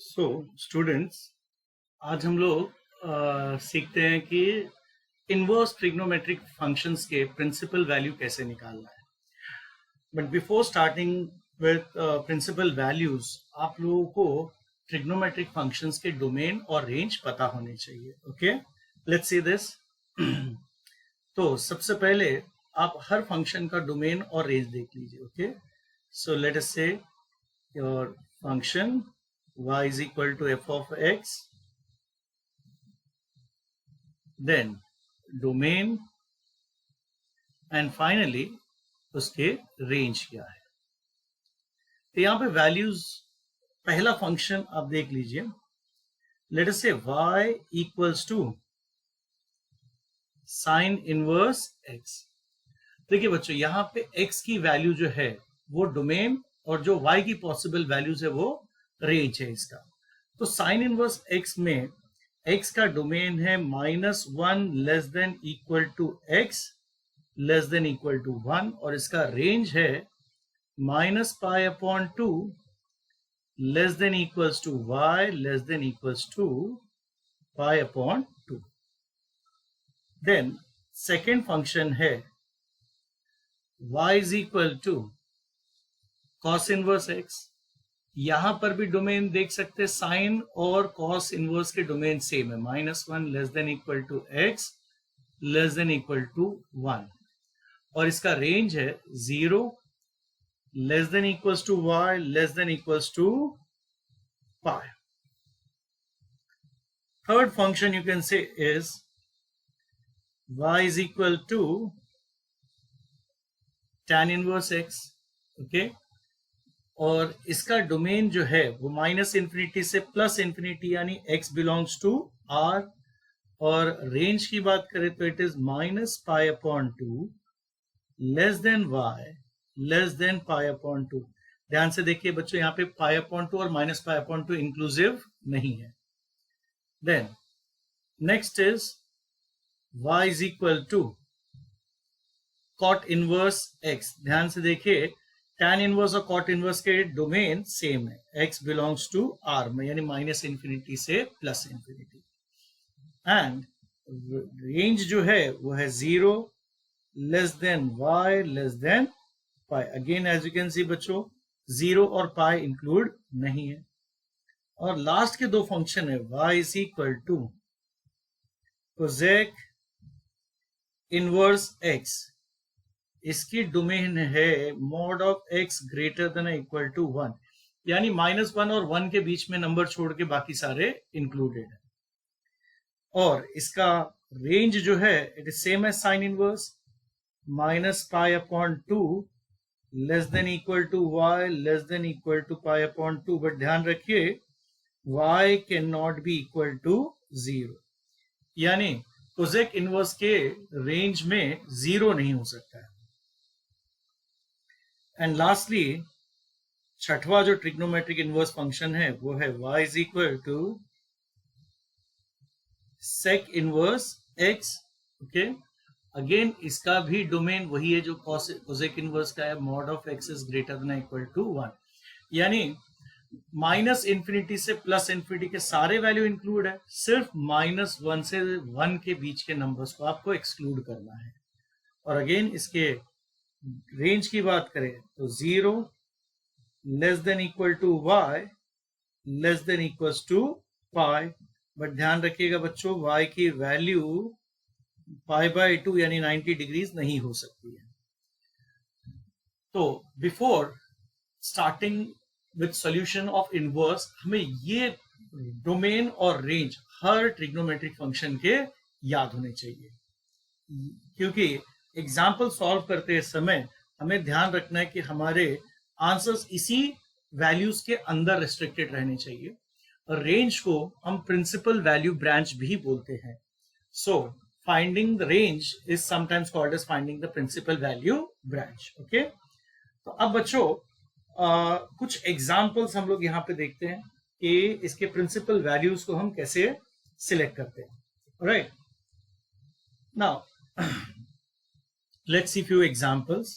So students, आज हम लोग सीखते हैं कि इनवर्स ट्रिग्नोमेट्रिक फंक्शंस के प्रिंसिपल वैल्यू कैसे निकालना है। But before starting with principal values, आप लोगों को ट्रिग्नोमेट्रिक फंक्शंस के डोमेन और रेंज पता होने चाहिए। Okay, let's see this. तो सबसे पहले आप हर फंक्शन का डोमेन और रेंज देख लीजिए। Okay, so let us say your function y is equal to f of x, then domain, and finally उसके रेंज क्या है। तो यहाँ पे वैल्यूज, पहला फंक्शन आप देख लीजिए। Late us say y equals to sine inverse x। देखिए बच्चों, यहाँ पे x की वैल्यू जो है वो डोमेन, और जो y की पॉसिबल वैल्यूज है वो रेंज है इसका। तो साइन इनवर्स x में x का डोमेन है -1 less than equal to x less than equal to 1, और इसका रेंज है -π/2 less than equals to y less than equals to π/2। Then second function है y is equal to cos inverse x। यहां पर भी domain देख सकते हैं, साइन और कॉस इनवर्स के डोमेन सेम है, -1 less than equal to x less than equal to 1, और इसका रेंज है 0 less than equals to y less than equals to π। Third function you can say is y is equal to tan inverse x। Okay, और इसका domain जो है वो -∞ से +∞, यानी x बिलोंग्स टू r, और रेंज की बात करें तो it is -π/2 less than y less than π/2। ध्यान से देखिए बच्चों, यहाँ पे π/2 और -π/2 इंक्लूसिव नहीं है। Then next is y is equal to cot inverse x। ध्यान से देखिए, tan इनवर्स और कॉट इनवर्स के डोमेन सेम है, x बिलोंग्स टू r में, यानी -∞ से +∞, एंड रेंज जो है वो है 0 less than y less than π। Again as you can see बच्चों, 0 और π इंक्लूड नहीं है। और लास्ट के दो फंक्शन है y is equal to cosec inverse x। इसकी डोमेन है mod of x greater than equal to 1, यानी -1 और 1 के बीच में नंबर छोड़ के बाकी सारे इंक्लूडेड है। और इसका रेंज जो है it is same as sine inverse, -π/2 less than equal to y less than equal to π/2। But ध्यान रखिए, y can not be equal to 0, यानी कोसेक इनवर्स के रेंज में 0 नहीं हो सकता है। एंड लास्टली छठवां जो ट्रिग्नोमेट्रिक इनवर्स फंक्शन है वो है y is equal to sec inverse x। Okay, again इसका भी डोमेन वही है जो कोसेक इनवर्स का है, mod of x is greater than equal to 1, यानी -∞ से +∞ के सारे वैल्यू इंक्लूड है, सिर्फ -1 से 1 के बीच के नंबर्स को आपको एक्सक्लूड करना है। और अगेन इसके रेंज की बात करें तो 0 less than equal to y less than equals to π। But ध्यान रखिएगा बच्चों, y की वैल्यू π/2 यानी 90 डिग्रीज नहीं हो सकती है। तो before starting with solution of inverse, हमें ये डोमेन और रेंज हर ट्रिग्नोमेट्रिक फंक्शन के याद होने चाहिए, क्योंकि एग्जाम्पल सॉल्व करते समय हमें ध्यान रखना है कि हमारे आंसर्स इसी वैल्यूज के अंदर रिस्ट्रिक्टेड रहने चाहिए। और रेंज को हम प्रिंसिपल वैल्यू ब्रांच भी बोलते हैं। So finding the range is sometimes called as finding the principal value branch. Okay, तो अब बच्चों कुछ एग्जाम्पल्स हम लोग यहाँ पे देखते हैं कि इसके प्रिंसिपल वैल्यूज को हम कैसे सिलेक्ट करते हैं। Right, now let's see few examples.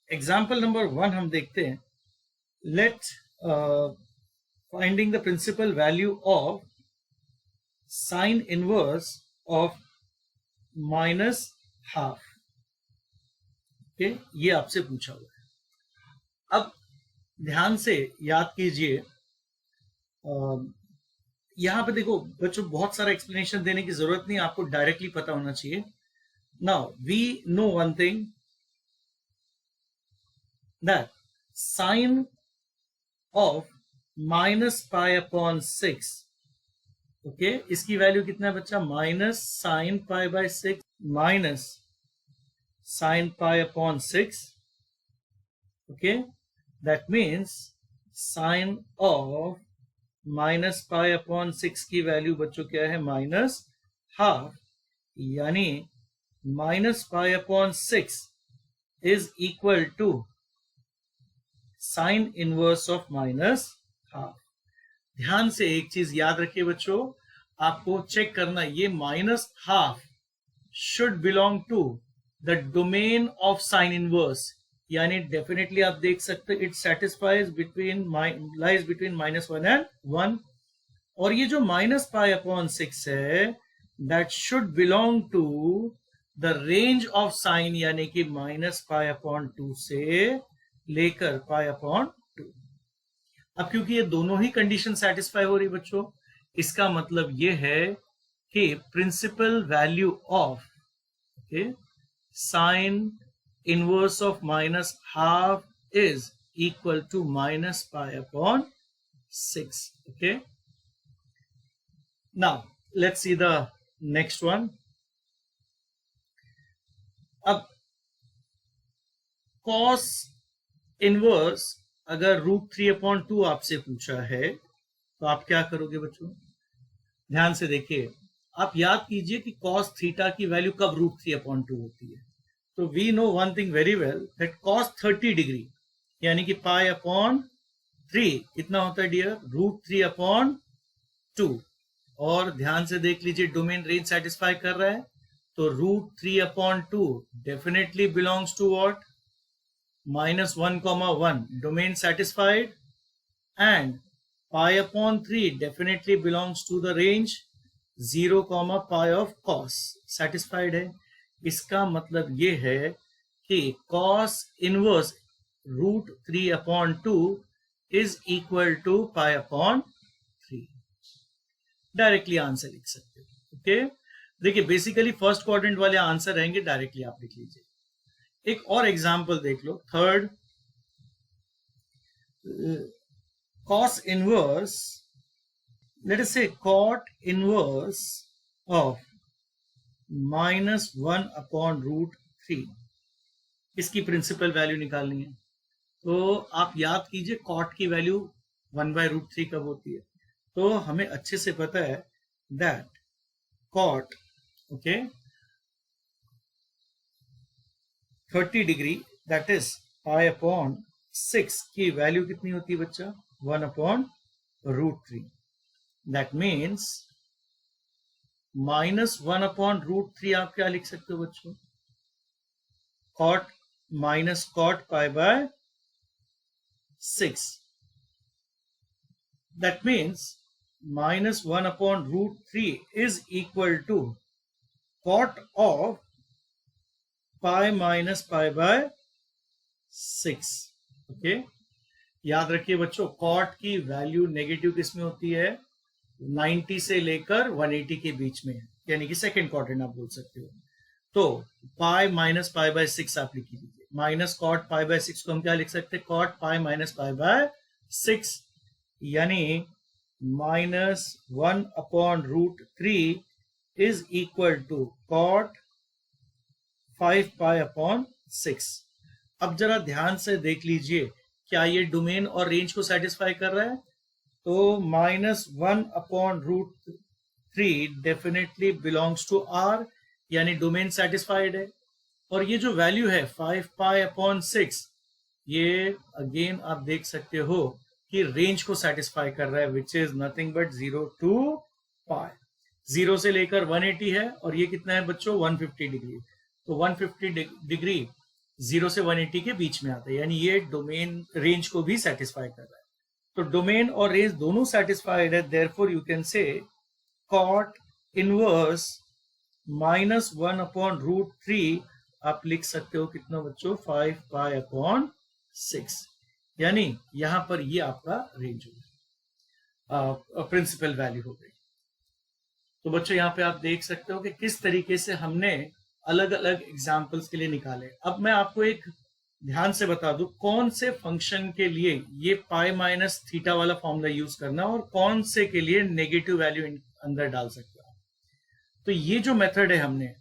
Example number 1 हम देखते हैं। Let finding the principal value of sine inverse of minus half. Okay, ये आपसे पूछा हुआ है. अब ध्यान से याद कीजिए, यहां पे देखो बच्चों, बहुत सारा एक्सप्लेनेशन देने की जरूरत नहीं, आपको डायरेक्टली पता होना चाहिए. Now we know one thing, that sine of minus pi upon 6, okay, इसकी वैल्यू कितना है बच्चा, minus sine pi by 6 minus sine pi upon 6. Okay, that means sine of minus pi upon 6 की वैल्यू बच्चों क्या है, माइनस हाफ. यानी minus pi upon 6 is equal to sine inverse of minus half. ध्यान से एक चीज याद रखिए बच्चों, आपको चेक करना, ये minus half should belong to the domain of sine inverse. यानी डेफिनेटली आप देख सकते it satisfies between lies between -1 and 1. और ये जो माइनस पाई अपॉन 6 है, that should belong to the range of sine, यानी कि माइनस पाई अपॉन 2 से लेकर पाई अपॉन 2. अब क्योंकि ये दोनों ही कंडीशन सेटिस्फाई हो रही बच्चों, इसका मतलब ये है कि principal value of sine inverse of minus half is equal to minus pi upon 6. Okay, now let's see the next one. अब कॉस इनवर्स अगर √3/2 आपसे पूछा है तो आप क्या करोगे बच्चों, ध्यान से देखिए. आप याद कीजिए कि cos थीटा की वैल्यू कब √3/2 होती है. तो we know one thing very well, that cos 30 degree यानी कि पाई अपॉन 3 कितना होता है डियर, √3/2. और ध्यान से देख लीजिए, डोमेन रेंज सेटिस्फाई कर रहा है, तो √3/2 definitely belongs to what, -1, domain satisfied, and pi upon 3 definitely belongs to the range 0, pi of cos. satisfied है. इसका मतलब ये है कि cos inverse √3/2 is equal to pi upon 3. Directly answer लिख सकते हो. ओके, देखिए बेसिकली फर्स्ट क्वाड्रेंट वाले आंसर रहेंगे, डायरेक्टली आप लिख लीजिए. एक और एग्जाम्पल देख लो, third. cos inverse, let us say cot inverse of -1/√3, इसकी प्रिंसिपल वैल्यू निकालनी है. तो आप याद कीजिए cot की वैल्यू 1/√3 कब होती है, तो हमें अच्छे से पता है that cot, okay, 30 degree that is pi upon 6 की वैल्यू कितनी होती है बच्चा, 1/√3. दैट मीन्स -1/√3 आप क्या लिख सकते हो बच्चों, cot minus cot pi by 6. That means -1/√3 is equal to cot of pi minus pi by 6. Okay, याद रखिए बच्चों, cot की वैल्यू नेगेटिव किसमें होती है, 90 से लेकर 180 के बीच में, यानी कि सेकेंड क्वाड्रेंट आप बोल सकते हो. तो पाई माइनस पाई बाय 6 आप लिख लीजिए. माइनस cot पाई बाय 6 को हम क्या लिख सकते हैं, cot pi minus pi by 6, यानी -1/√3 is equal to cot 5 pi upon 6. अब जरा ध्यान से देख लीजिए, क्या ये डोमेन और रेंज को सेटिस्फाई कर रहा है, तो -1/√3 डेफिनेटली बिलोंग्स टू R, यानी डोमेन सेटिस्फाइड है. और ये जो वैल्यू है 5 पाई अपॉन 6, ये अगेन आप देख सकते हो कि रेंज को सेटिस्फाई कर रहा है, which is nothing but 0 to पाई. 0 से लेकर 180 है, और ये कितना है बच्चों, 150 डिग्री. तो 150 डिग्री 0 से 180 के बीच में आता है, यानी ये डोमेन रेंज को भी सेटिस्फाई कर रहा है. तो डोमेन और रेंज दोनों सेटिस्फाइड है, therefore you can say cot inverse -1/√3 आप लिख सकते हो कितना बच्चों, 5π/6, यानी यहां पर ये आपका रेंज होगा, प्रिंसिपल वैल्यू हो गई। तो बच्चों यहाँ पे आप देख सकते हो कि किस तरीके से हमने अलग अलग एग्जाम्पल्स के लिए निकाले। अब मैं आपको एक ध्यान से बता दूं कौन से फंक्शन के लिए ये पाई माइनस थीटा वाला फॉर्मूला यूज करना और कौन से के लिए नेगेटिव वैल्यू अंदर डाल सकते हो। तो ये जो मेथड है हमने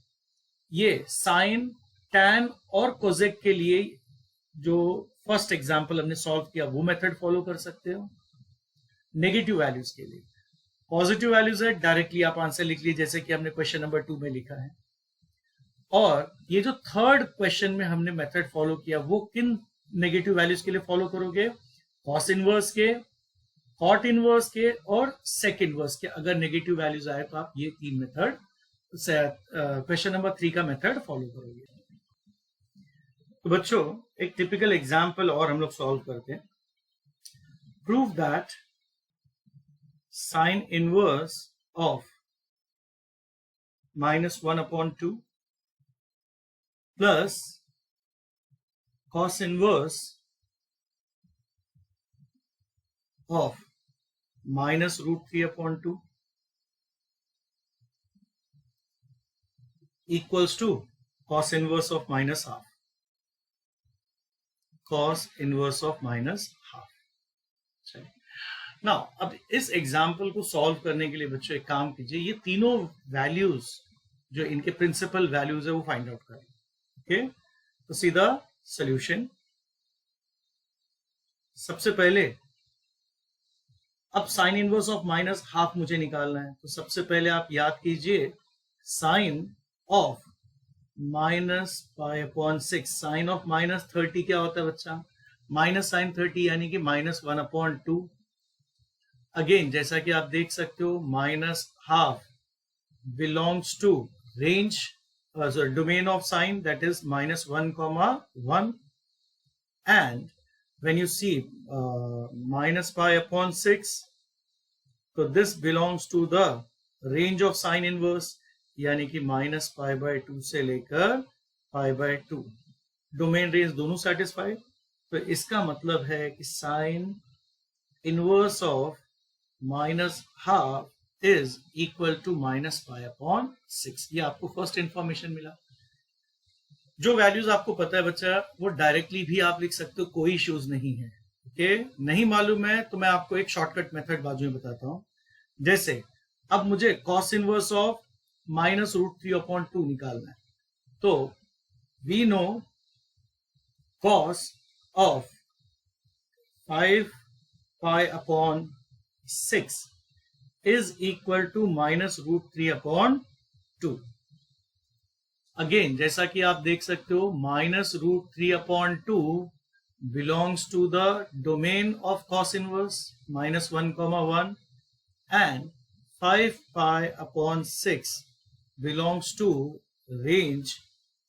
ये साइन, टैन और कोजेक के लिए जो फर्स्ट एग्जाम्पल हमने सॉल्व किया वो मेथड फॉलो कर सकते हो। नेगेटिव वैल्यूज के लिए पॉजिटिव वैल्यूज है, डायरेक्टली आप आंसर लिख लीजिए जैसे कि हमने क्वेश्चन नंबर 2 में लिखा है। और ये जो थर्ड क्वेश्चन में हमने मेथड फॉलो किया वो किन नेगेटिव वैल्यूज के लिए फॉलो करोगे, कॉस इनवर्स के, कॉट इनवर्स के और सेक इनवर्स के। अगर नेगेटिव वैल्यूज आए तो आप ये तीन मेथड क्वेश्चन नंबर 3 का मेथड फॉलो करोगे। तो बच्चों एक टिपिकल एग्जाम्पल और हम लोग सॉल्व करते हैं। Prove that sine inverse of -1/2 plus cos inverse of -√3/2 equals to cos inverse of -half. Cos inverse of -half. Now अब इस एग्जाम्पल को सॉल्व करने के लिए बच्चों एक काम कीजिए, ये तीनों वैल्यूज जो इनके प्रिंसिपल वैल्यूज है वो फाइंड आउट करें। ओके, तो सीधा सॉल्यूशन। सबसे पहले अब साइन इनवर्स ऑफ -half मुझे निकालना है, तो सबसे पहले आप याद कीजिए साइन ऑफ -π/6। साइन ऑफ -30 क्या होता है बच्चा, माइनस साइन 30 यानी कि -1/2। अगेन जैसा कि आप देख सकते हो -half belongs to range domain of sine, that is -1,1, and when you see -π/6, so this belongs to the range of sine inverse, यानी कि -π/2 से लेकर π/2। डोमेन रेंज दोनों सेटिस्फाइड, तो इसका मतलब है कि sign inverse of -half is equal to -π/6। ये आपको फर्स्ट इंफॉर्मेशन मिला। जो वैल्यूज आपको पता है बच्चा वो डायरेक्टली भी आप लिख सकते हो, कोई इश्यूज नहीं है। ओके, नहीं मालूम है तो मैं आपको एक शॉर्टकट मेथड बाजू में बताता हूं। जैसे अब मुझे cos इनवर्स ऑफ -√3/2 निकालना है, तो we know cos of 5π/6 is equal to -√3/2। Again जैसा कि आप देख सकते हो -√3/2 belongs to the domain of cos inverse -1,1, and 5π/6 belongs to range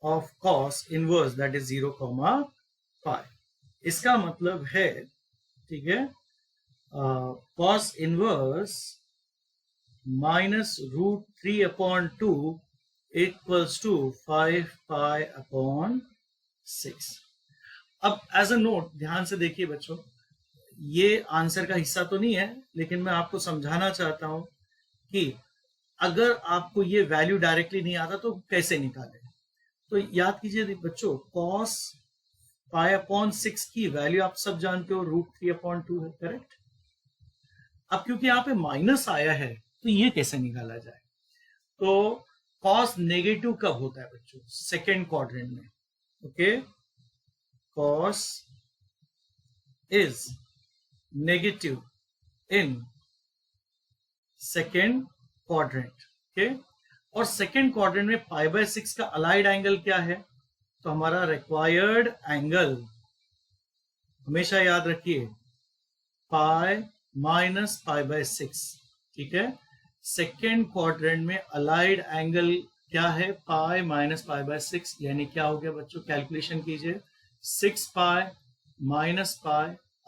of cos inverse, that is 0,π। इसका मतलब है, ठीक है, cos inverse -√3/2 equals to 5π/6। अब एज अ नोट ध्यान से देखिए बच्चों, ये आंसर का हिस्सा तो नहीं है, लेकिन मैं आपको समझाना चाहता हूं कि अगर आपको ये वैल्यू डायरेक्टली नहीं आता तो कैसे निकालें। तो याद कीजिए बच्चों, cos π/6 की वैल्यू आप सब जानते हो √3/2 है, करेक्ट। अब क्योंकि यहाँ पे माइनस आया है तो ये कैसे निकाला जाए, तो cos नेगेटिव कब होता है बच्चों, सेकेंड क्वाड्रेंट में। Okay, cos is negative in second quadrant. Okay, और सेकेंड क्वाड्रेंट में π/6 का अलाइड एंगल क्या है, तो हमारा रिक्वायर्ड एंगल हमेशा याद रखिए π -π/6। ठीक है, सेकेंड क्वाड्रेंट में अलाइड एंगल क्या है, π -π/6, यानी क्या हो गया बच्चों, कैलकुलेशन कीजिए, 6π - π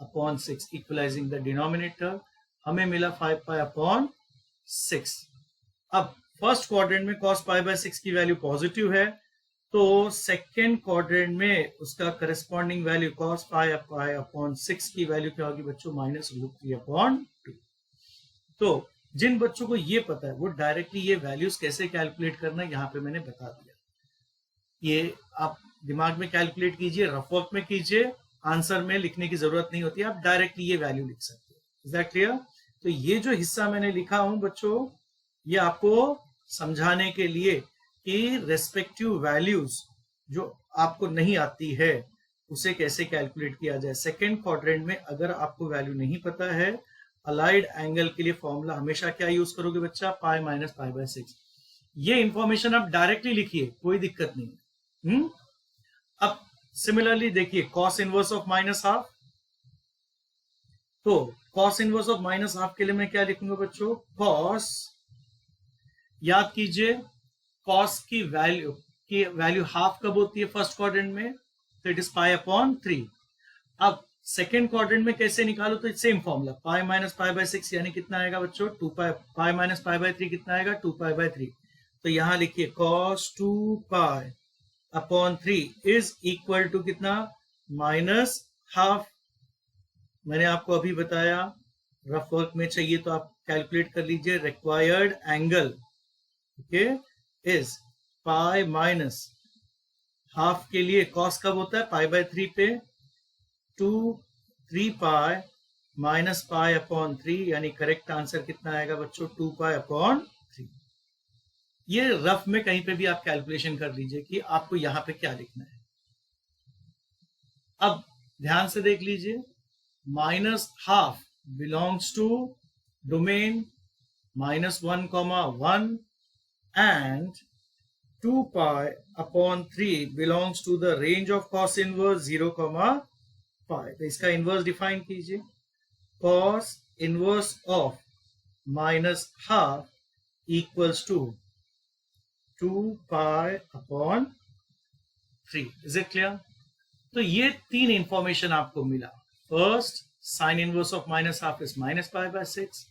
अपॉन 6, इक्वलाइजिंग द डिनोमिनेटर, हमें मिला 5 पाई अपॉन 6। अब फर्स्ट क्वाड्रेंट में cos पाई बाय 6 की वैल्यू पॉजिटिव है, तो सेकेंड क्वाड्रेंट में उसका करस्पॉन्डिंग वैल्यू cos पाई अपॉन 6 की वैल्यू क्या होगी बच्चों, -√3/2। तो जिन बच्चों को ये पता है वो डायरेक्टली ये वैल्यूज कैसे कैलकुलेट करना है यहाँ पे मैंने बता दिया। ये आप दिमाग में कैलकुलेट कीजिए, रफ वर्क में कीजिए, आंसर में लिखने की जरूरत नहीं होती, आप डायरेक्टली ये वैल्यू लिख सकते हो। Is that clear? तो ये जो हिस्सा मैंने लिखा हूं बच्चों, ये आपको समझाने के लिए कि रेस्पेक्टिव वैल्यूज जो आपको नहीं आती है उसे कैसे कैलकुलेट किया जाए। सेकेंड क्वाड्रेंट में अगर आपको वैल्यू नहीं पता है, अलाइड एंगल के लिए फॉर्मूला हमेशा क्या यूज करोगे बच्चा, पाई माइनस पाई बाय 6। ये इंफॉर्मेशन आप डायरेक्टली लिखिए, कोई दिक्कत नहीं। अब सिमिलरली देखिए cos इनवर्स ऑफ -12, तो cos इनवर्स ऑफ -12 के लिए मैं क्या लिखूंगा बच्चों, cos, याद कीजिए cos की वैल्यू हाफ कब होती है फर्स्ट क्वाड्रेंट में, तो इट इज पाई अपॉन 3। अब सेकेंड क्वाड्रेंट में कैसे निकालो, तो same formula, pi minus pi by 6 यानी कितना आएगा बच्चों, 2 पाई, पाई माइनस पाई बाय 3 कितना आएगा, 2 पाई बाय 3। तो यहां लिखिए cos 2 pi upon 3 is equal to कितना, -12। मैंने आपको अभी बताया रफ वर्क में चाहिए तो आप कैलकुलेट कर लीजिए। Required angle okay is pi minus half के लिए cos कब होता है, पाई बाय 3 पे, 3 पाई माइनस पाई अपॉन 3, यानी करेक्ट आंसर कितना आएगा बच्चों, 2 पाई अपॉन 3। ये रफ में कहीं पे भी आप कैलकुलेशन कर लीजिए कि आपको यहां पे क्या लिखना है। अब ध्यान से देख लीजिए, -12 belongs to domain -1, and 2 pi upon 3 belongs to the range of cos inverse 0, pi। तो इसका इनवर्स डिफाइन कीजिए, cos inverse of -12 equals to 2 pi upon 3। Is it clear? तो ये तीन इंफॉर्मेशन आपको मिला। First, sign inverse of -12 is -pi by 6,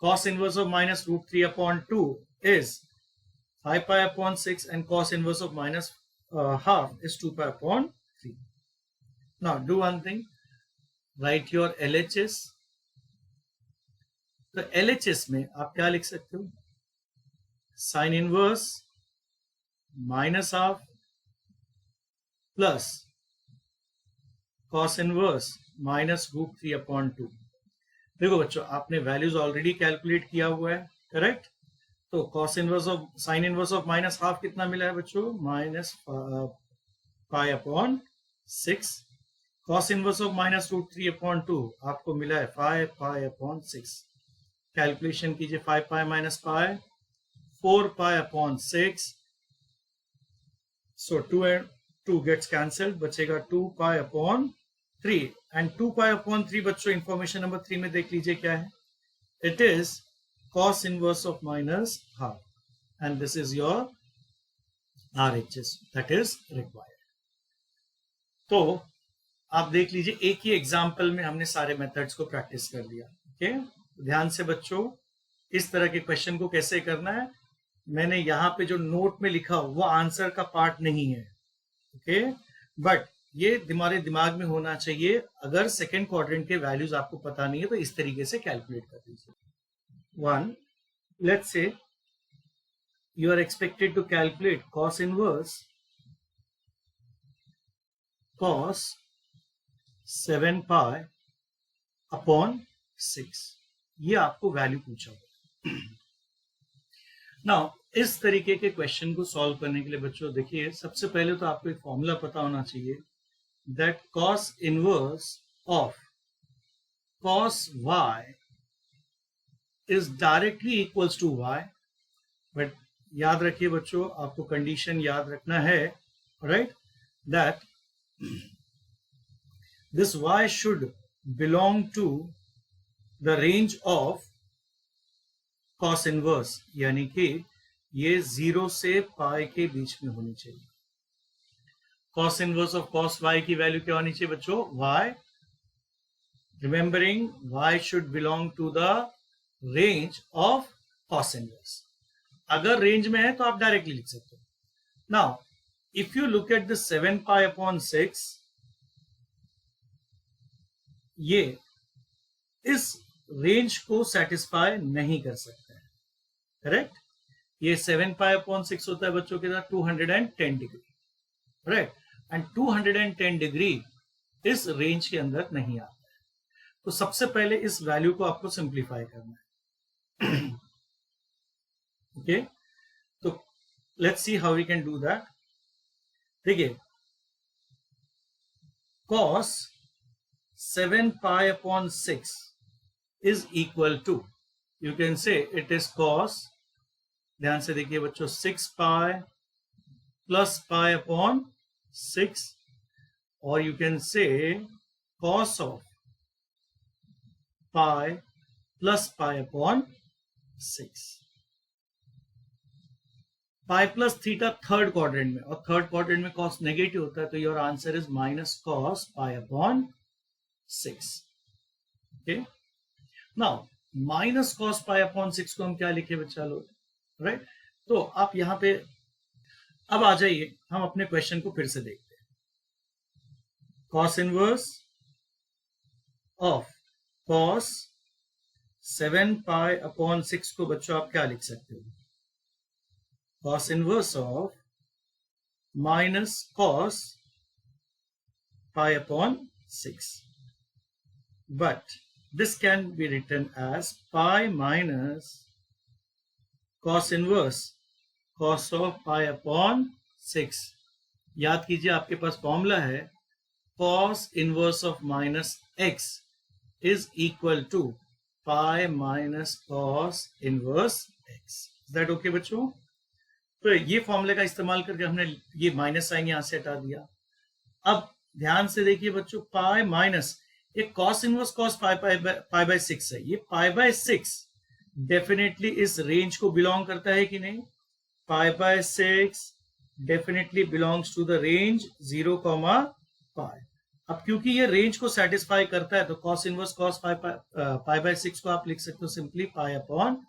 cos inverse of -√3/2 is 5 pi upon 6, and cos inverse of -half is 2 pi upon 3। Now do one thing, write your LHS। तो LHS में आप क्या लिख सकते हो, sine inverse -half plus cos inverse -√3/2। देखो बच्चों, आपने वैल्यूज ऑलरेडी कैलकुलेट किया हुआ है, करेक्ट? तो cos inverse of sine inverse of -half कितना मिला है बच्चों, -पाई अपॉन 6। cos इनवर्स ऑफ -√3/2 आपको मिला है 5 पाई अपॉन 6। कैलकुलेशन कीजिए, 5 pi minus pi, 4 pi upon 6, so 2 and 2 gets cancelled, बचेगा 2 pi upon 3। And 2 pi upon 3 बच्चों इंफॉर्मेशन नंबर 3 में देख लीजिए क्या है, it is cos inverse of -half, and this is your RHS that is required। तो आप देख लीजिए, एक ही एग्जाम्पल में हमने सारे मेथड्स को प्रैक्टिस कर लिया। ओके, ध्यान से बच्चों, इस तरह के क्वेश्चन को कैसे करना है, मैंने यहाँ पे जो नोट में लिखा वो आंसर का पार्ट नहीं है, ओके, बट ये हमारे दिमाग में होना चाहिए। अगर सेकेंड क्वाड्रेंट के वैल्यूज आपको पता नहीं है तो इस तरीके से कैलकुलेट कर लीजिए। 1, let's say you are expected to calculate cos inverse cos 7 pi upon 6, ये आपको वैल्यू पूछा होगा। नाउ इस तरीके के क्वेश्चन को सॉल्व करने के लिए बच्चों देखिए, सबसे पहले तो आपको एक फॉर्मूला पता होना चाहिए, that cos inverse of cos y is directly equals to y। But याद रखिए बच्चों, आपको कंडीशन याद रखना है, right, that this y should belong to the range of cos inverse, यानी कि ये 0 से पाई के बीच में होनी चाहिए। cos inverse of cos y की वैल्यू क्या होनी चाहिए बच्चों, y remembering y should belong to the range of cos inverse. अगर रेंज में है तो आप डायरेक्टली लिख सकते हो. Now if you look at the 7 pi upon 6, ये इस रेंज को सेटिस्फाई नहीं कर सकते हैं. करेक्ट. ये 7 पाई अपॉन 6 होता है बच्चों के साथ 210 डिग्री. राइट. एंड 210 डिग्री इस रेंज के अंदर नहीं आता है. तो सबसे पहले इस वैल्यू को आपको सिंप्लीफाई करना है. ओके. तो let's see how we can do that. देखिए, cos 7 pi upon 6 is equal to, you can say it is cos, ध्यान से देखिए बच्चों, 6 pi plus pi upon 6, or you can say cos of pi plus pi upon 6. Pi plus theta third quadrant में, और third quadrant में cos negative होता है, तो your answer is minus cos pi upon 6. Okay. Now minus cos pi upon 6 को हम क्या लिखे बच्चा लोग? राइट. तो आप यहां पे अब आ जाइए, हम अपने क्वेश्चन को फिर से देखते हैं. Cos inverse of cos 7 pi upon 6 को बच्चों आप क्या लिख सकते हो? Cos inverse of minus cos pi upon 6. But this can be written as pi minus cos inverse cos of pi upon 6. याद कीजिए, आपके पास फॉर्मूला है cos inverse of minus x is equal to pi minus cos inverse x. Is that okay बच्चों? तो ये फॉर्मूले का इस्तेमाल करके हमने ये माइनस साइन यहां से हटा दिया. अब ध्यान से देखिए बच्चों, पाई माइनस ये cos inverse cos pi by 6 है. ये पाई बाय 6 डेफिनेटली इस रेंज को बिलोंग करता है कि नहीं? Pi by 6 definitely belongs to the range 0, pi. अब क्योंकि ये रेंज को सेटिस्फाई करता है, तो cos inverse cos pi by 6 को आप लिख सकते हो सिंपली पाई अपॉन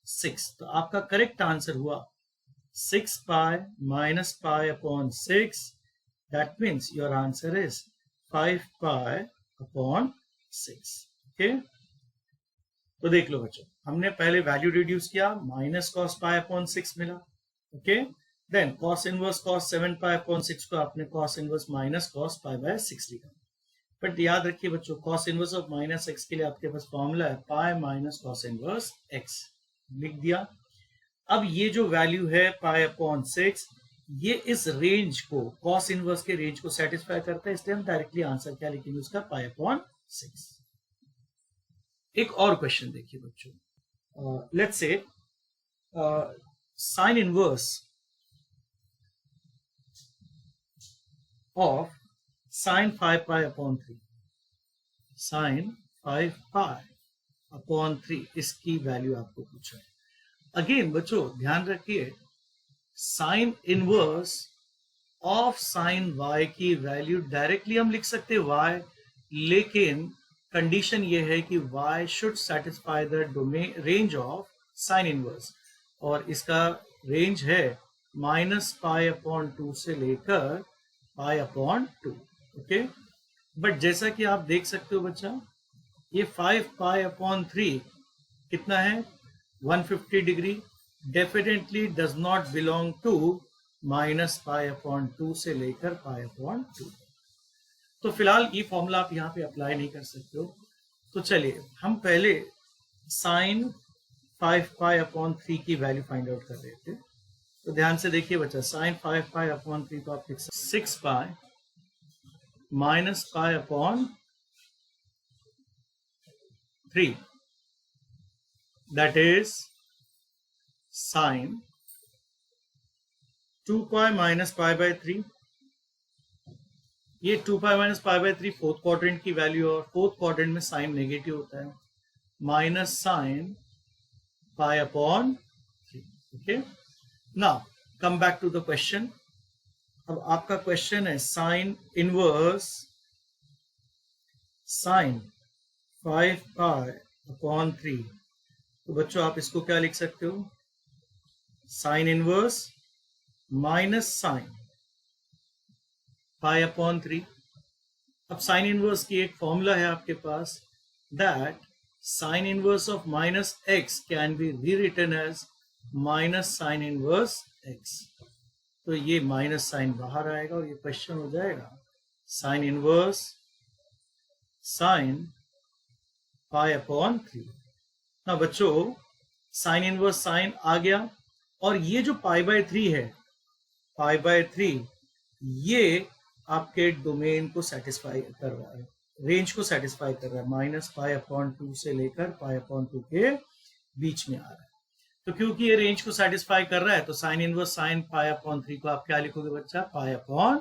6. तो आपका करेक्ट आंसर हुआ 6 pi minus pi upon 6. That means your answer is 5 pi upon 6. Okay? तो देख लो बच्चों, हमने पहले वैल्यू रिड्यूस किया, माइनस कॉस पाई अपॉन 6 मिला. Okay. Then cos inverse cos 7 pi upon 6 को आपने cos inverse minus cos pi by 6 लिखा. बट याद रखिए बच्चों, cos inverse of minus x के लिए आपके पास फॉर्मूला है pi minus cos inverse x. लिख दिया. अब ये जो वैल्यू है पाई अपॉन 6, ये इस रेंज को, कॉस इनवर्स के रेंज को सेटिस्फाई करता है, इसलिए हम डायरेक्टली आंसर क्या लिखेंगे उसका? Pi upon 6. एक और क्वेश्चन देखिए बच्चों. Let's say sine inverse of sine 5 pi upon 3, sine 5 pi upon 3, इसकी वैल्यू आपको पूछा है. अगेन बच्चों ध्यान रखिए, sign inverse of sign y की वैल्यू डायरेक्टली हम लिख सकते हैं y, लेकिन कंडीशन ये है कि y should satisfy the domain range of sine inverse, और इसका रेंज है माइनस पाई अपॉन 2 से लेकर पाई अपॉन 2. ओके. बट जैसा कि आप देख सकते हो बच्चा, ये 5 पाई अपॉन 3 कितना है? 150 degree. Definitely does not belong to minus pi upon 2 से लेकर पाई अपॉन 2. तो फिलहाल ये फॉर्मूला आप यहाँ पे अप्लाई नहीं कर सकते हो. तो चलिए हम पहले साइन 5 पाई अपॉन 3 की वैल्यू फाइंड आउट कर रहे थे. तो ध्यान से देखिए बच्चा, साइन 5 पाई अपॉन 3 को आप लिख सकते 6 पाई minus pi upon 3, that is sine 2 pi minus pi by 3. ये 2 pi minus pi by 3 fourth quadrant की वैल्यू, और फोर्थ क्वाड्रेंट में साइन नेगेटिव होता है, minus sine pi upon 3. Okay. Now come back to the question. अब आपका question है sine inverse sine 5π/3। तो बच्चों आप इसको क्या लिख सकते हो, साइन इनवर्स माइनस साइन π/3। अब साइन इनवर्स की एक फॉर्मूला है आपके पास, that sine inverse of minus x can be rewritten as minus sine inverse x. तो ये माइनस साइन बाहर आएगा और ये क्वेश्चन हो जाएगा साइन इनवर्स साइन π/3। ना बच्चों साइन इनवर्स साइन आ गया, और ये जो π/3 है, π/3 ये आपके डोमेन को सेटिस्फाई कर रहा है, रेंज को सेटिस्फाई कर रहा है, -π/2 से लेकर π/2 के बीच में आ रहा है। तो क्योंकि ये रेंज को सेटिस्फाई कर रहा है तो साइन इनवर्स साइन π/3 को आप क्या लिखोगे बच्चा, π/3।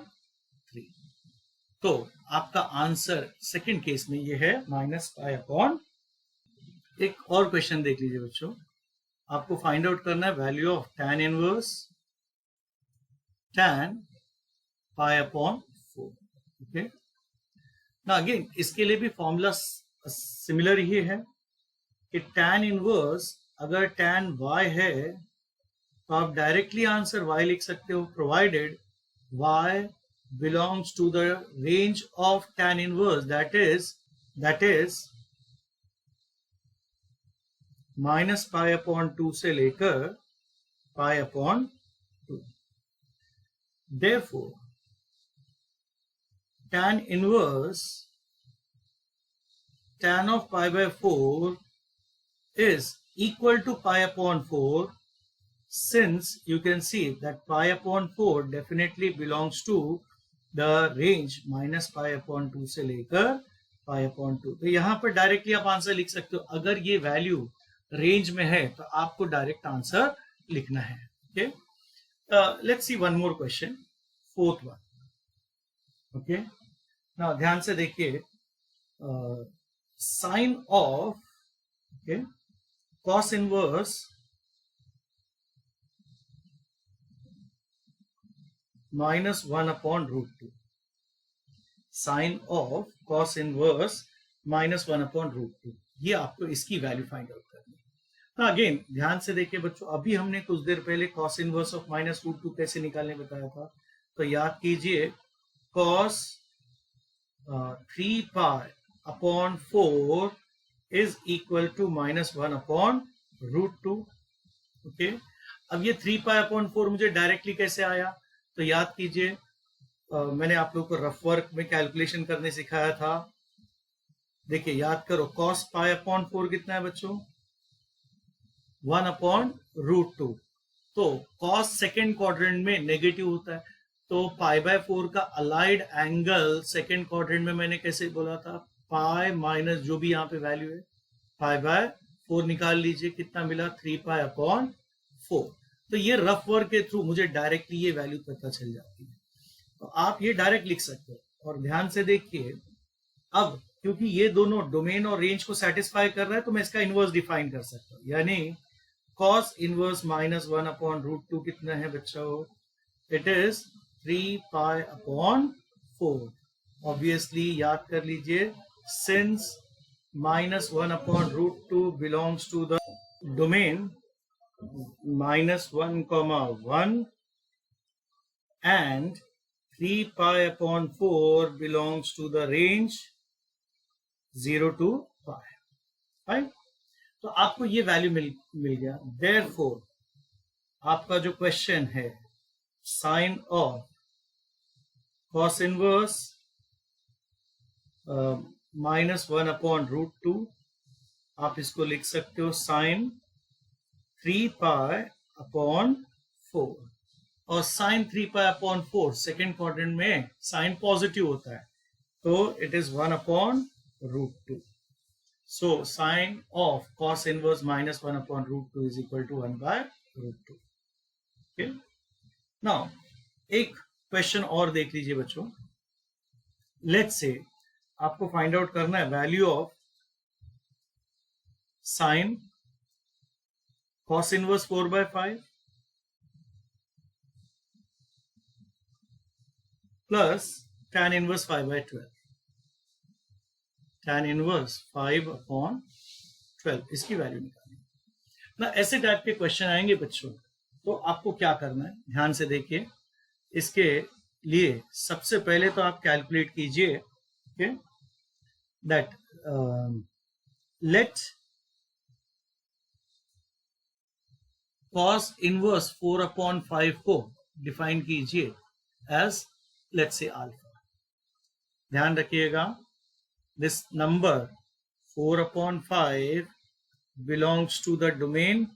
तो आपका आंसर सेकंड केस में ये है -π/। एक और क्वेश्चन देख लीजिए बच्चों, आपको फाइंड आउट करना है value of tan inverse tan π/4। Okay, ना अगेन इसके लिए भी फॉर्मूला सिमिलर ही है कि tan इनवर्स अगर tan y है तो आप डायरेक्टली आंसर y लिख सकते हो, provided y belongs to the range of tan inverse, that is -π/2 से लेकर π/2। Therefore tan inverse tan of π/4 is equal to π/4, since you can see that π/4 definitely belongs to the range -π/2 से लेकर π/2। तो यहां पर डायरेक्टली आप आंसर लिख सकते हो, अगर ये वैल्यू रेंज में है तो आपको डायरेक्ट आंसर लिखना है। Okay, let's see one more question, fourth one. Okay, ना ध्यान से देखिए, sine of cos inverse -1/√2, sine of cos inverse -1/√2, ये आपको इसकी वैल्यू फाइंड आउट करनी है। अगेन ध्यान से देखिए बच्चों, अभी हमने कुछ देर पहले कॉस इनवर्स ऑफ -√2 कैसे निकालने बताया था, तो याद कीजिए cos 3π/4 is equal to -1/√2। Okay, अब ये 3π/4 मुझे डायरेक्टली कैसे आया, तो याद कीजिए मैंने आप लोगों को रफ वर्क में कैलकुलेशन करने सिखाया था। देखिए याद करो, cos π/4 कितना है बच्चों, 1/√2। तो cos सेकेंड क्वाड्रेंट में नेगेटिव होता है, तो π/4 का अलाइड एंगल सेकेंड क्वाड्रेंट में मैंने कैसे बोला था, पाई माइनस जो भी यहाँ पे वैल्यू है π/4 निकाल लीजिए, कितना मिला 3π/4। तो ये रफ वर्क के थ्रू मुझे डायरेक्टली ये वैल्यू पता चल जाती है, तो आप ये डायरेक्ट लिख सकते हो। और ध्यान से देखिए, अब क्योंकि ये दोनों डोमेन और रेंज को सेटिस्फाई कर रहा है तो मैं इसका इनवर्स डिफाइन कर सकता हूँ, यानी cos इनवर्स -1/√2 कितना है बच्चों, इट इज 3π/4। ऑब्वियसली याद कर लीजिए, since -1/√2 belongs to the domain -1, and 3π/4 belongs to the range 0 to π, right? तो आपको ये वैल्यू मिल गया। Therefore आपका जो क्वेश्चन है, साइन ऑफ cos इनवर्स -1/√2, आप इसको लिख सकते हो साइन 3π/4, और साइन 3π/4 सेकेंड क्वाड्रेंट में साइन पॉजिटिव होता है, तो it is 1/√2। So sine of cos inverse -1/√2 is equal to 1/√2। Okay, now एक क्वेश्चन और देख लीजिए बच्चों। लेट्स से आपको फाइंड आउट करना है value of sign cos inverse 4/5 plus tan inverse 5/12। tan inverse 5/12, इसकी वैल्यू निकालनी ना। ऐसे टाइप के क्वेश्चन आएंगे बच्चों, तो आपको क्या करना है ध्यान से देखिए। इसके लिए सबसे पहले तो आप कैलकुलेट कीजिए दैट लेट cos इनवर्स 4/5 को डिफाइन कीजिए एज लेट्स से अल्फा। ध्यान रखिएगा, this number 4/5 belongs to the domain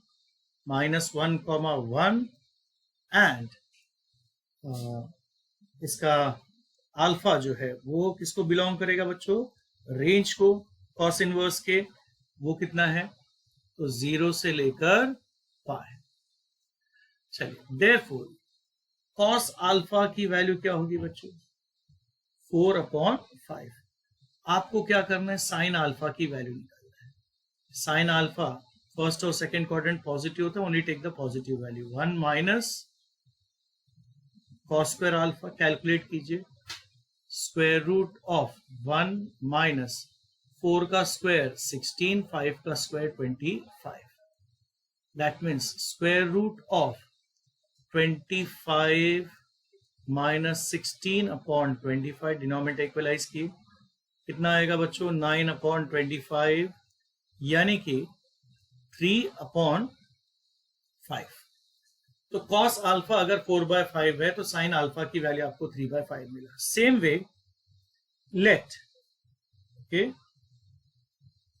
-1, and इसका अल्फा जो है वो किसको बिलोंग करेगा बच्चों, रेंज को cos इनवर्स के। वो कितना है, तो 0 से लेकर पाई। चलिए, देयरफॉर cos अल्फा की वैल्यू क्या होगी बच्चों, 4/5। आपको क्या करना है, साइन अल्फा की वैल्यू निकालना है। साइन अल्फा फर्स्ट और सेकंड क्वाड्रेंट पॉजिटिव होता है, only take the positive value. 1 minus cos square alpha, calculate कीजिए, स्क्वायर रूट ऑफ 1 माइनस 4 का स्क्वायर 16, 5 का square 25, that means square root of 25 minus 16/25, denominator equalise की, कितना आएगा बच्चों, 9/25, यानी कि 3/5। तो cos अल्फा अगर 4/5 है तो साइन अल्फा की वैल्यू आपको 3/5 मिला। Same way late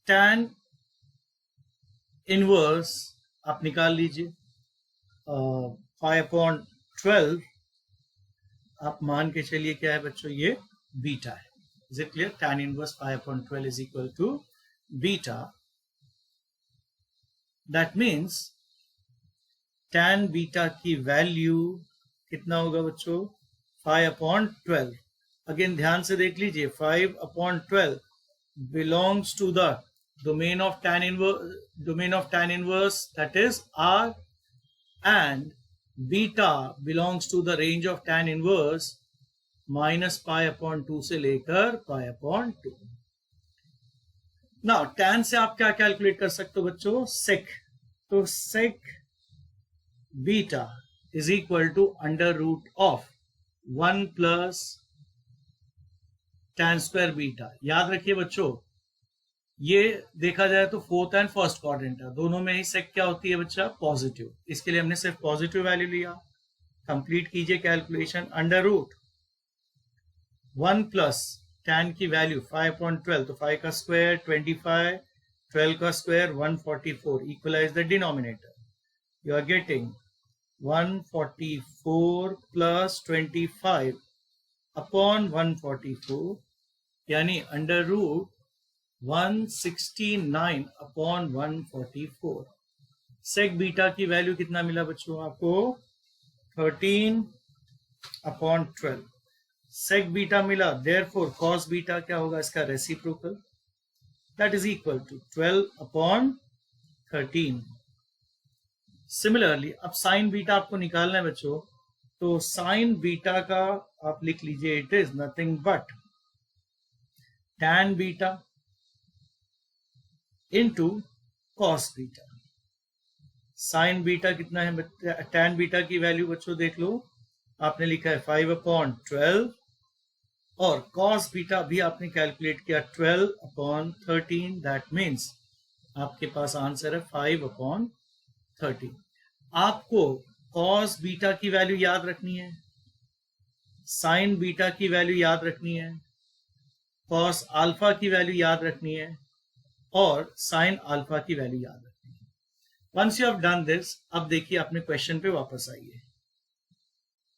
tan inverse आप निकाल लीजिए, 5/12 आप मान के चलिए क्या है बच्चों, ये बीटा है। Is it clear? tan inverse 5/12 is equal to beta. That means tan beta की वैल्यू कितना होगा बच्चों, 5/12। अगेन ध्यान से देख लीजिए, 5/12 belongs to the domain of tan inverse, that is R, and beta belongs to the range of tan inverse -π/2 से लेकर π/2। नाउ tan से आप क्या कैलकुलेट कर सकते हो बच्चों, sec। तो sec beta is equal to under root of 1 plus tan square beta. याद रखिए बच्चों, ये देखा जाए तो फोर्थ एंड फर्स्ट क्वाड्रेंट है, दोनों में ही सेक क्या होती है बच्चा, पॉजिटिव। इसके लिए हमने सिर्फ पॉजिटिव वैल्यू लिया। कंप्लीट कीजिए calculation, under root 1 plus tan की वैल्यू 5/12, तो 5 का स्क्वायर 25, 12 का square 144, equalise the denominator, you are getting 144 plus 25/144, यानी अंडर रूट 169/144। सेक बीटा की वैल्यू कितना मिला बच्चों आपको, 13/12। सेक बीटा मिला, देयरफॉर कॉस बीटा क्या होगा, इसका reciprocal, that is equal to 12/13। Similarly अब साइन बीटा आपको निकालना है बच्चों, तो साइन बीटा का आप लिख लीजिए, it is nothing but tan beta into cos beta. Sign beta कितना है, tan बीटा की वैल्यू बच्चों देख लो, आपने लिखा है 5/12, और कॉस बीटा भी आपने कैलकुलेट किया 12/13, दैट मीन्स आपके पास आंसर है 5/13। आपको कॉस बीटा की वैल्यू याद रखनी है, साइन बीटा की वैल्यू याद रखनी है, कॉस अल्फा की वैल्यू याद रखनी है, और साइन अल्फा की वैल्यू याद रखनी है। Once you have done this, अब देखिए अपने क्वेश्चन पे वापस आइए।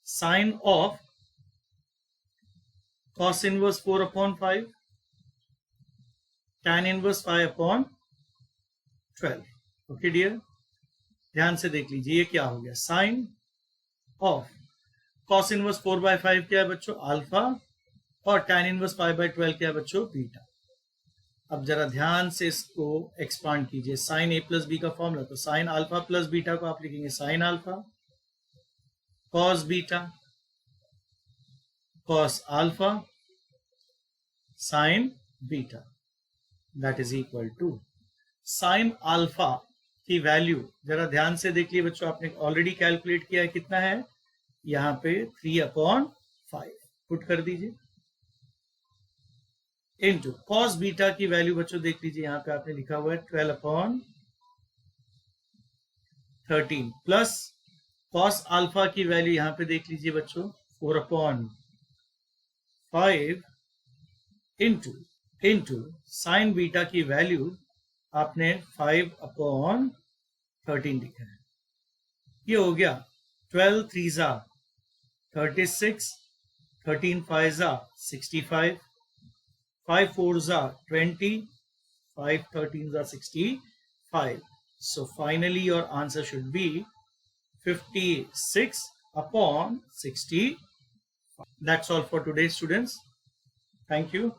Sine of cos inverse 4/5, tan inverse 5/12। Okay dear, ध्यान से देख लीजिए ये क्या हो गया, साइन ऑफ cos इनवर्स 4/5 क्या है बच्चों, अल्फा, और tan इनवर्स 5/12 क्या है बच्चों, बीटा। अब जरा ध्यान से इसको एक्सपांड कीजिए, साइन a प्लस बी का फॉर्मूला, तो साइन अल्फा प्लस बीटा को आप लिखेंगे sine alpha, cos beta, cos alpha, sine beta. That is equal to sine alpha की वैल्यू जरा ध्यान से देख लिए बच्चों, आपने ऑलरेडी कैलकुलेट किया है, कितना है यहाँ पे 3/5 पुट कर दीजिए, इनटू कॉस बीटा की वैल्यू बच्चों देख लीजिए, यहाँ पे आपने लिखा हुआ है 12/13 प्लस कॉस अल्फा की वैल्यू यहाँ पे देख लीजिए बच्चों 4/5 इंटू साइन बीटा की वैल्यू आपने 5/13 लिखा है। ये हो गया 12 3 36, 13 5 65, 5 4 20, 5 13 65. So finally your answer should be 56/60. That's all for today, students. Thank you.